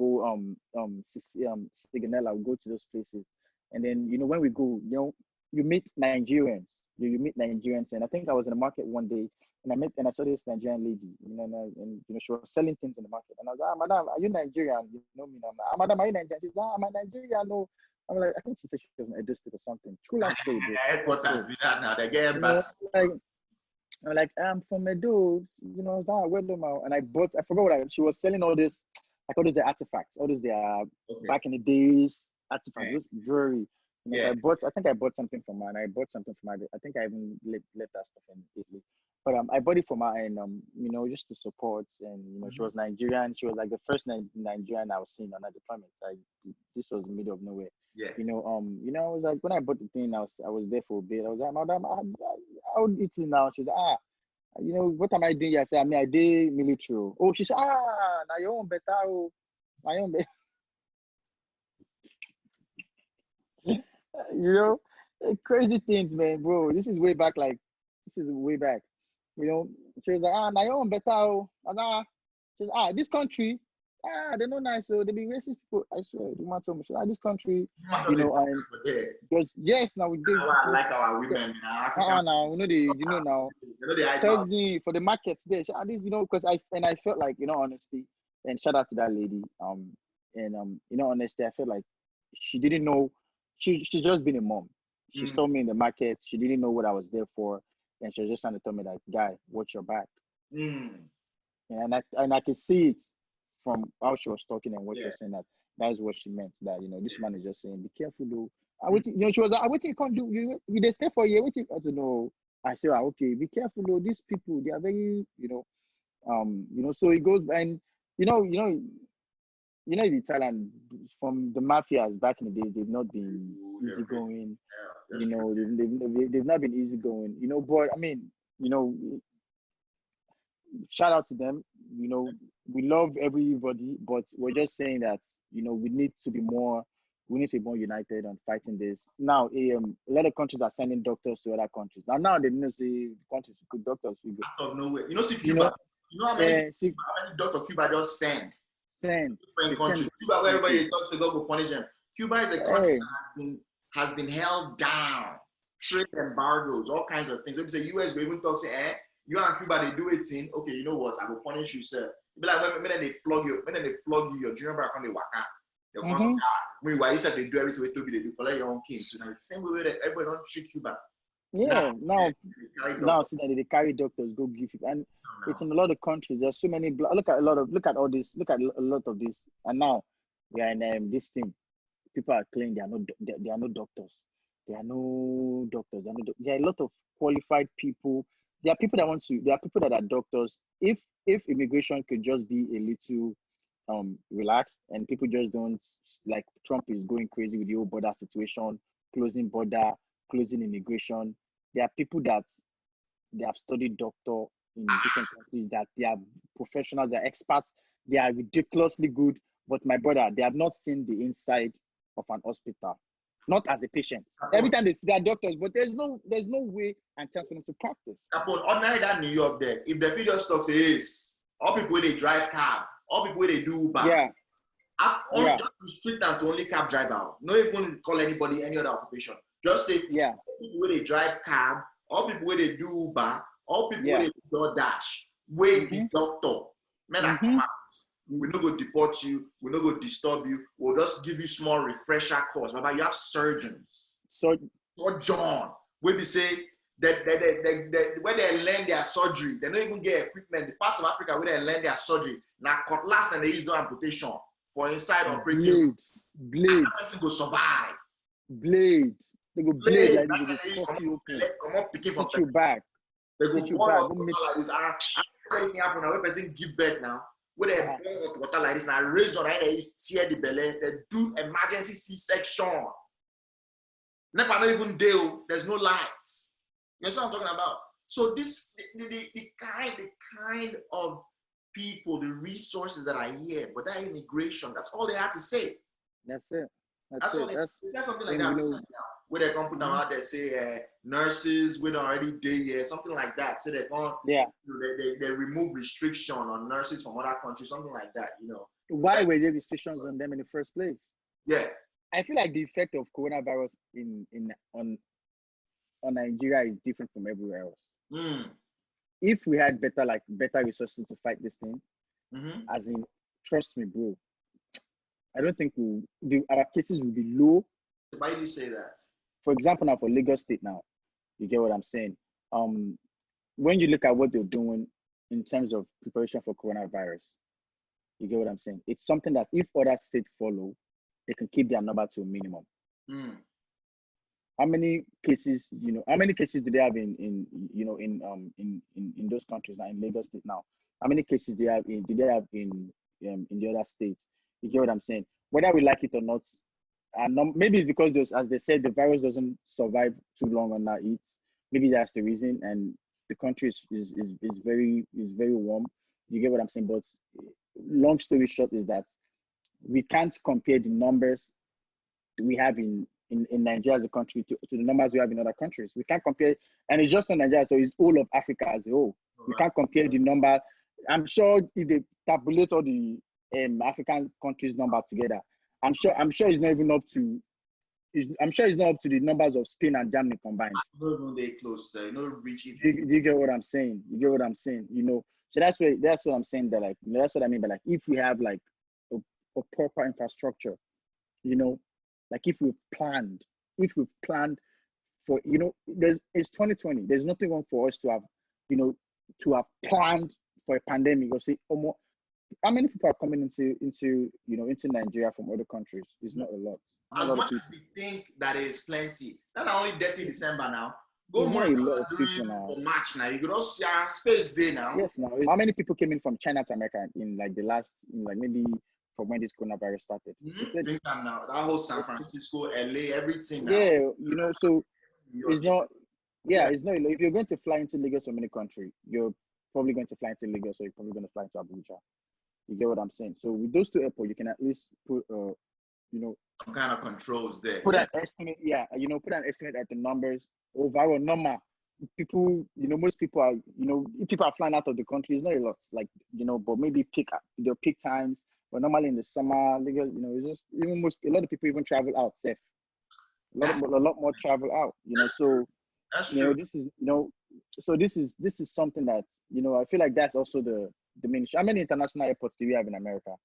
Sigonella, we go to those places. And then, when we go, you meet Nigerians. You meet Nigerians. And I think I was in the market one day and I saw this Nigerian lady, and she was selling things in the market. And I was like, "Madam, are you Nigerian?" You know me. I'm like, "Madam, are you Nigerian?" She's like, "I'm a Nigerian." No. I'm like, I think she said she was from Edo State or something. True life story, bro. Headquarters with that now. They get I'm like, I'm from Edo. I was like, well, and I forgot she was selling all this, like all these artifacts, all these back in the days artifacts, just jewelry. So I think I bought something from her, and I bought something from her. I think I even left that stuff in Italy. But I bought it from her, and just to support. And she was Nigerian. She was like the first Nigerian I was seeing on that deployment. This was middle of nowhere. Yeah. I was like, when I bought the thing, I was there for a bit. I was like, "Madam, I would Italy now." She's like, what am I doing? I said, I did military. Oh, she said, now your own better. My own better. Crazy things, man, bro. This is way back. She was like, now your own better. She was, this country, they're not nice, so they be racist people. I swear, the man told me, this country, and because now we do. I like our women in Africa. Now now. Thursday for the markets there. Because I felt like, honestly, and shout out to that lady. Honestly, I felt like she didn't know. She's just been a mom. She saw me in the market. She didn't know what I was there for, and she was just trying to tell me like, "Guy, watch your back." And I could see it from how she was talking and what she was saying, that is what she meant. That this man is just saying, "Be careful, though." She was like, "What you can't do? You they stay for a year. What you?" I said, "No." I said, "Okay, be careful, though. These people, they are very, So it goes, and the Italian from the mafias back in the days, they've not been easygoing. They've not been easygoing. But I mean, shout out to them. You know, we love everybody, but we're just saying that, you know, we need to be more united on fighting this. Now, a lot of countries are sending doctors to other countries. Now they know say countries with good doctors we go. Out of nowhere. You know, see Cuba. You know how many doctor Cuba just send different countries. Cuba, where everybody talks about go punish them. Cuba is a country that has been held down. Trade embargoes, all kinds of things. Maybe say US go even talk say, you and Cuba they do it in. Okay, you know what? I will punish you, sir. Be like when they flog you, your junior brother on the waka. Meanwhile, you said they do everything with Tobi, they do collect your own king. So now it's the same way that everybody don't treat Cuba. Yeah, now see that they carry doctors go give it, and it's in a lot of countries. There's so many. Look at all this. Look at a lot of this, and now we are in this thing. People are claiming they are no doctors. There are no doctors. There are a lot of qualified people. There are people that are doctors. If immigration could just be a little relaxed and people just don't, like Trump is going crazy with the whole border situation, closing border, closing immigration. There are people that they have studied doctor in different countries, that they are professionals, they are experts, they are ridiculously good. But my brother, they have not seen the inside of an hospital, not as a patient. Every time they see their doctors, but there's no way and chance for them to practice. Ordinary that New York there, if the video stock says all people they drive cab, all people they do Uber, just restrict them to only cab driver. No even call anybody any other occupation. Just say all people they drive cab, all people they do Uber, all people they do DoorDash, wait the doctor. Men are come out. We're not going to deport you. We're not going to disturb you. We'll just give you small refresher course. But you have surgeons. So John, when they say that when they learn their surgery, they don't even get equipment. The parts of Africa where they learn their surgery, now cutlass and they use no amputation for inside operating. Blade. And that person go survive. Blade. They go blade like they go fuck you open. Come up, picking from you back. They go boil like this. Anything happen now, when person give birth now. Where they boil hot water like this, now raise on they tear the belly, they do emergency C-section. Never not even deal, there's no light. You know what I'm talking about? So this the kind of people, the resources that are here, but that immigration, that's all they have to say. That's it. That's all. There's something like that recently now, where they come put down out there say nurses with already day here, something like that. So they can't. Yeah. They remove restriction on nurses from other countries, something like that. You know. Why were there restrictions on them in the first place? Yeah. I feel like the effect of coronavirus on Nigeria is different from everywhere else. If we had better resources to fight this thing, as in, trust me, bro, I don't think our cases will be low. Why do you say that? For example, now for Lagos State now, you get what I'm saying? When you look at what they're doing in terms of preparation for coronavirus, you get what I'm saying? It's something that if other states follow, they can keep their number to a minimum. How many cases do they have in those countries now, in Lagos State now? How many cases do they have in the other states? You get what I'm saying? Whether we like it or not, maybe it's because as they said, the virus doesn't survive too long on our eats. Maybe that's the reason, and the country is very warm. You get what I'm saying? But long story short is that we can't compare the numbers we have in Nigeria as a country to the numbers we have in other countries. We can't compare, and it's just not Nigeria, so it's all of Africa as a whole. We can't compare the number. I'm sure if they tabulate all the African countries' number together, I'm sure it's not even up to. I'm sure it's not up to the numbers of Spain and Germany combined. Not even they close, sir. Reach it. You get what I'm saying? You know. So that's what I'm saying. That that's what I mean by if we have a proper infrastructure, you know, if we've planned for, you know, it's 2020. There's nothing wrong for us to have planned for a pandemic or say, how many people are coming into Nigeria from other countries? It's not a lot. As much as we think that is plenty, not only dirty December now. Go more for March now. You could also see space day now. Yes, now. How many people came in from China to America in maybe from when this coronavirus started? Think now. That whole San Francisco, LA, everything now. Yeah, you know, so it's not. Yeah, it's not. If you're going to fly into Lagos from any country, you're probably going to fly into Lagos, or you're probably going to fly to Abuja. You get what I'm saying? So with those two airports, you can at least put, some kind of controls there. Put an estimate, put an estimate at the numbers. Overall number, people, most people are, if people are flying out of the country, it's not a lot, like, but maybe they'll peak times. But normally in the summer, it's just a lot of people even travel out, safe. A lot more travel out, so that's true. This is something that, I feel like that's also the main issue. How many international airports do we have in America?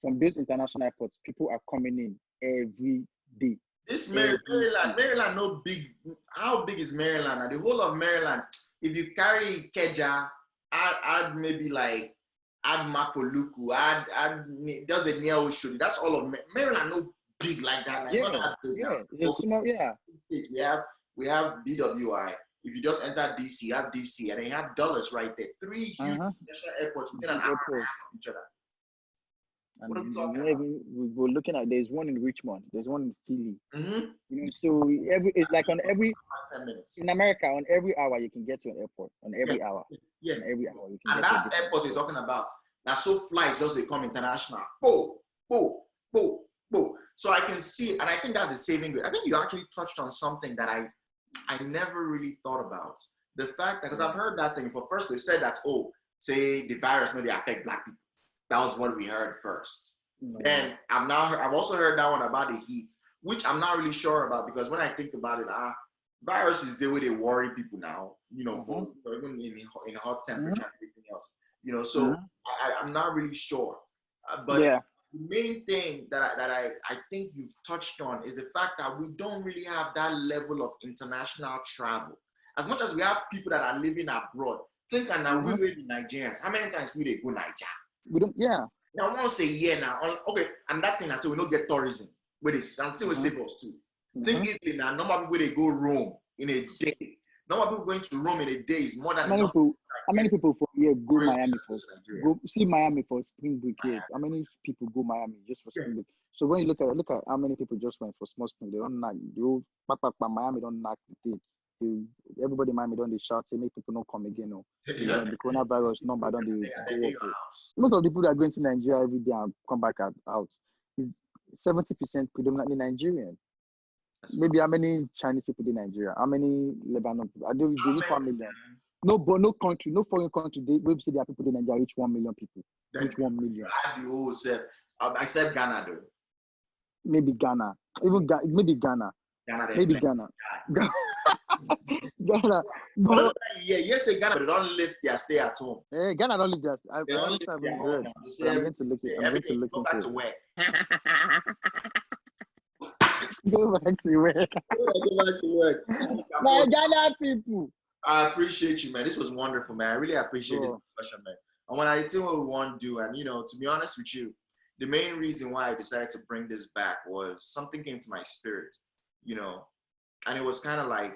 From these international airports, people are coming in every day. This Maryland, no big. How big is Maryland? The whole of Maryland, if you carry Ikeja, add maybe like add Mafoluku, add does the near ocean. That's all of Maryland. No big like that. Like, not that big now. It's small, We have BWI. If you just enter DC, you have DC, and then you have Dulles right there. 3 huge national airports within an hour and a half of each other. And what are we talking about? We're looking at, there's one in Richmond, there's one in Philly. So it's like on every 10 minutes in America, on every hour you can get to an airport. On every hour. Yeah. On every hour you can and get that airport is talking about. Now, so flights just they come international. Boom, boom, boom, boom. So I can see, and I think that's a saving grade. I think you actually touched on something that I never really thought about. The fact that, because I've heard that thing before. First, they said that, say the virus maybe affect Black people. That was what we heard first. And I've also heard that one about the heat, which I'm not really sure about, because when I think about it, viruses, the way they worry people now, for even in hot temperature and everything else, so I'm not really sure. But the main thing that I think you've touched on is the fact that we don't really have that level of international travel. As much as we have people that are living abroad, think now we were the Nigerians. How many times will they go Nigeria? We don't, Now, I want to say now. Okay, and that thing I say we don't get tourism. But it's until we save us too. Think Italy now. Normal people they go Rome in a day. Normal people going to Rome in a day is more than how many people from here go Miami go see Miami for spring break here? How many people go Miami just for spring break? So when you look at how many people just went for small spring, they don't knock the old Miami don't knock the thing. Everybody in Miami don't they shout, say make people not come again. The coronavirus number don't they go up. Most of the people that are going to Nigeria every day and come back out is 70% predominantly Nigerian. Maybe how many Chinese people in Nigeria? How many Lebanon people? I do reach 1 million. No, but no country, no foreign country. We say there are people in Nigeria reach 1 million people. Reach 1 million. I said Ghana though. Maybe Ghana. Maybe Ghana. Maybe Ghana. Ghana. But yes, Ghana, but they don't live their stay at home. Ghana don't live there. I'm going to look into Go back to work. Go back to work. Go back to work. My Ghana people. I appreciate you, man. This was wonderful, man. I really appreciate this discussion, man. And when I think what we want to do, and to be honest with you, the main reason why I decided to bring this back was something came to my spirit, and it was kind of like,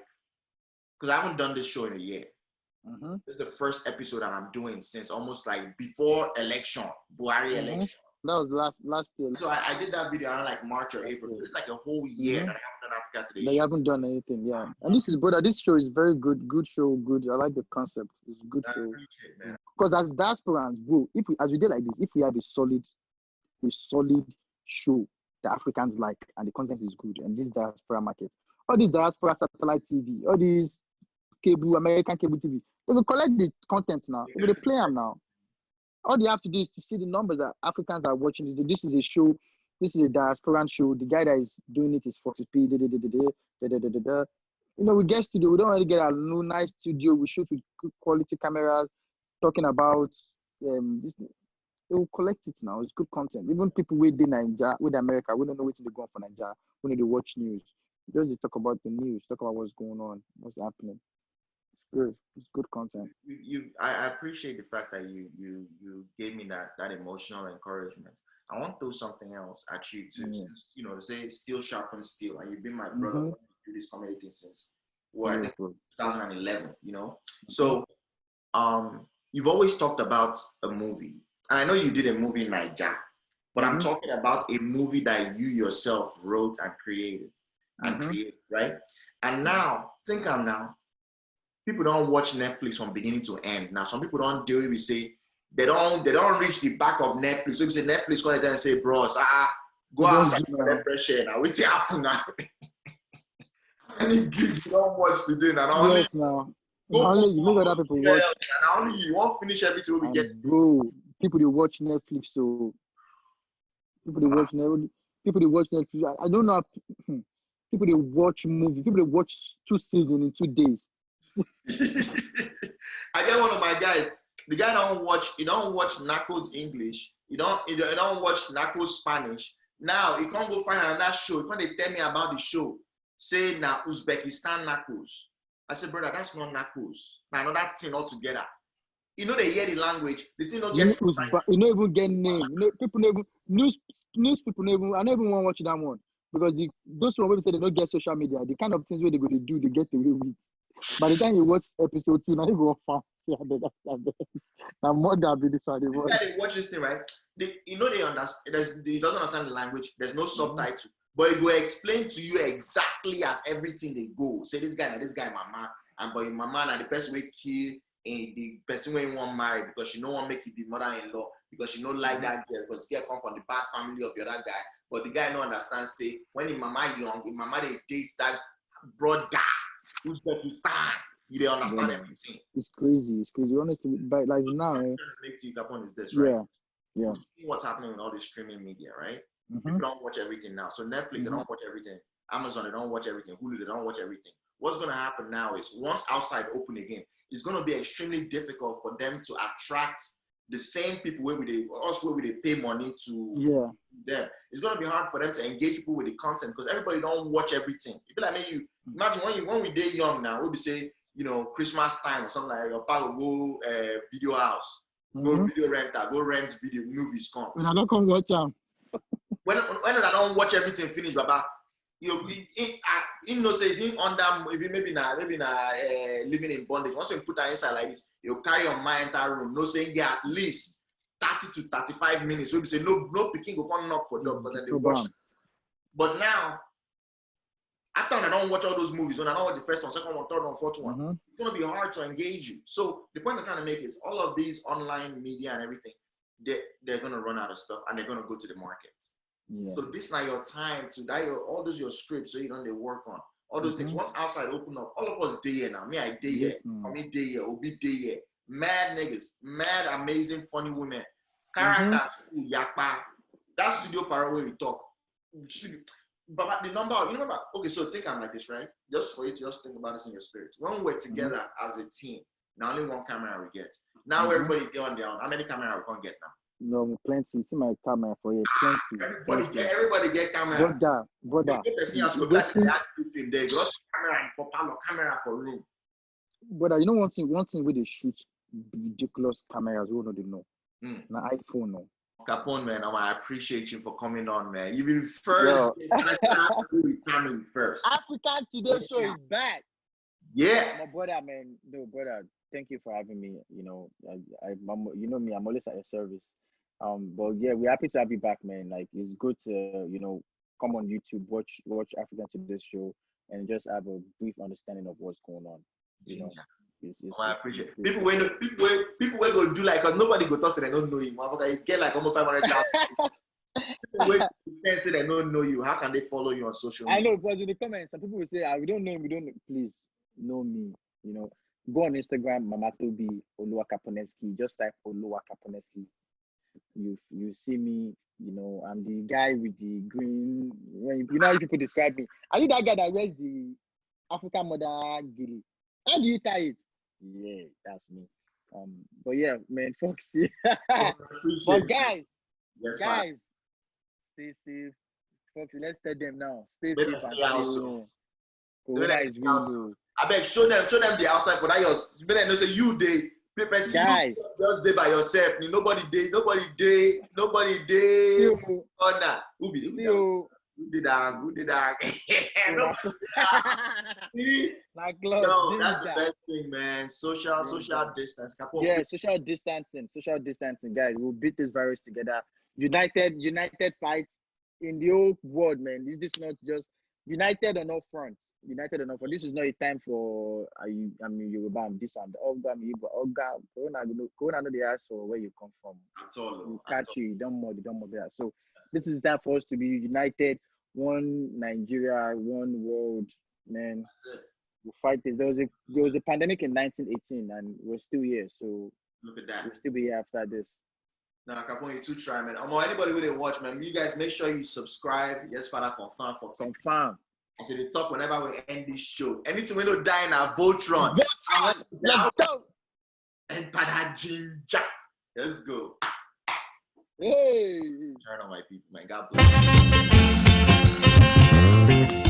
because I haven't done this show in a year. This is the first episode that I'm doing since almost like before election, Buhari election. That was last year. So I did that video around like March or April. So it's like a whole year that I haven't done Africa Today. You haven't done anything, yeah. And this show is very good. Good show, good. I like the concept. It's a good show. Because as diasporans, bro, as we did like this, if we have a solid show that Africans like and the content is good, and this diaspora market, all these diaspora satellite TV, all these American cable TV, they will collect the content now. They will play them now. All they have to do is to see the numbers that Africans are watching. This is a show. This is a diasporan show. The guy that is doing it is 40p. We get studio. We don't want to get a new nice studio. We shoot with good quality cameras, talking about this. They will collect it now. It's good content. Even people with Nigeria, with America, we don't know what they go on for Nigeria. We need to watch news. Just to talk about the news, talk about what's going on, what's happening. Good. It's good content. I appreciate the fact that you gave me that emotional encouragement. I want to do something else at you too. To say steel sharpens steel, and you've been my brother. Do this comedy thing since 2011. So you've always talked about a movie, and I know you did a movie in Nigeria, but I'm talking about a movie that you yourself wrote and created, right? And now people don't watch Netflix from beginning to end. Now, some people don't do it. We say they don't reach the back of Netflix. So we say Netflix go there and say, bros, go outside for the fresh air now. What's happen now? Any gig you don't watch today now? Yes, now. Only you make other people watch. And only you won't finish everything we get. Bro, people they watch Netflix, so people they watch Netflix. People they watch Netflix. I don't know. People they watch movies. People they watch 2 seasons in 2 days. I get one of my guys. The guy don't watch Narcos English. You don't watch Narcos Spanish. Now he can't go find another show. He can't tell me about the show. Say now Uzbekistan Narcos. I said, brother, that's not Narcos. Now another thing altogether. You know they hear the language. The thing don't get. You don't even get name. You know, people never news people never. I never want to watch that one because those people say they don't get social media. The kind of things where they go to do, they get away with. By the time you watch episode 2, now you go fast. Now more than this one. They watch this thing, right? They understand. He doesn't understand the language. There's no subtitle, but it will explain to you exactly as everything they go. Say this guy, mama, and but your mama and the person will kill and the person will want marry because she don't want make it be mother-in-law because she don't like that girl because the girl come from the bad family of the other guy. But the guy don't understand. Say when the mama young, the mama they dates that broad guy. Uzbekistan, you don't understand everything. It's crazy. Honestly, but like now, is this, right? Yeah. What's happening with all this streaming media, right? People don't watch everything now. So Netflix, they don't watch everything. Amazon, they don't watch everything. Hulu, they don't watch everything. What's going to happen now is once outside open again, it's going to be extremely difficult for them to attract the same people where they pay money to them. It's going to be hard for them to engage people with the content because everybody don't watch everything. People like me, you imagine when we day young now, we'll be say, Christmas time or something like your pal will go video house, go video renter, go rent video movies come. When I don't come watch them. When I don't watch everything finish, Baba, say if you maybe living in bondage, once you put that inside like this, you carry your mind entire room, saying at least 30 to 35 minutes. So we say no picking go come knock for door, but then they watch. But now, after I don't watch all those movies, when I don't watch the first one, second one, third one, fourth one, it's gonna be hard to engage you. So the point I'm trying to make is all of these online media and everything, they're gonna run out of stuff and they're gonna go to the market. Yeah. So this is not your time to all those your scripts so you don't they work on all those things. Once outside open up, all of us day here now. Me, I day here. Me day here. Obi day here. Mad niggas, mad amazing funny women. Characters, yakpa. That studio para where we talk. But the number, okay, so think I'm like this, right? Just for you to just think about this in your spirit. When we're together as a team, now only one camera we get. Now everybody get on their own. How many cameras we can't get now? No, plenty. See my camera for you. Plenty. Everybody get camera. Brother. Camera for room. Brother, you know one thing where they shoot ridiculous cameras, we don't know. Now iPhone, no. Capone, man, I appreciate you for coming on, man. You've been first. Family first. AfricaTodayShow is back. Yeah. My brother, man. No, brother. Thank you for having me. You know me. I'm always at your service. But yeah, we're happy to have you back, man. Like it's good to come on YouTube, watch AfricaTodayShow, and just have a brief understanding of what's going on. I appreciate it. People will go do like because nobody go talk say they don't know you. You get like almost 500,000. People will say they don't know you. How can they follow you on social media? I know, because in the comments, some people will say, we don't know him. We don't know. Please know me. Go on Instagram, Mama Tobi, Oluwakaponeski. Just type Oluwakaponeski. You see me. I'm the guy with the green. How people describe me. Are you that guy that wears the African mother gilly? How do you tie it? Yeah, that's me. But yeah, man, Foxy. But guys, stay safe. Foxy, let's tell them now. Stay safe and stay. Corona is real. I beg, show them the outside for that. You better know say you day. People see you just day by yourself. Nobody day. Oh nah, who did that? No, that's the best thing, man. Social distance. Yeah, social distancing, guys. We'll beat this virus together. United fights in the whole world, man. This is not just united on all fronts. united enough. For this is not a time for Yoruba, this and Oga, Corona no dey ask for where you come from. At all. You catch you don't more that. So this is time for us to be united, one Nigeria, one world, man. That's it. We fight this. There was a pandemic in 1918 and we're still here. So look at that. We'll still be here after this. Now, Capone, you too try, man. Anybody who they watch, man, you guys make sure you subscribe. Yes, Father, confirm. Confirm. I said they talk whenever we end this show. Anything we don't die in our Voltron. Let's go. Enter that ginger. Let's go. Hey. Turn on my people, man. God bless you.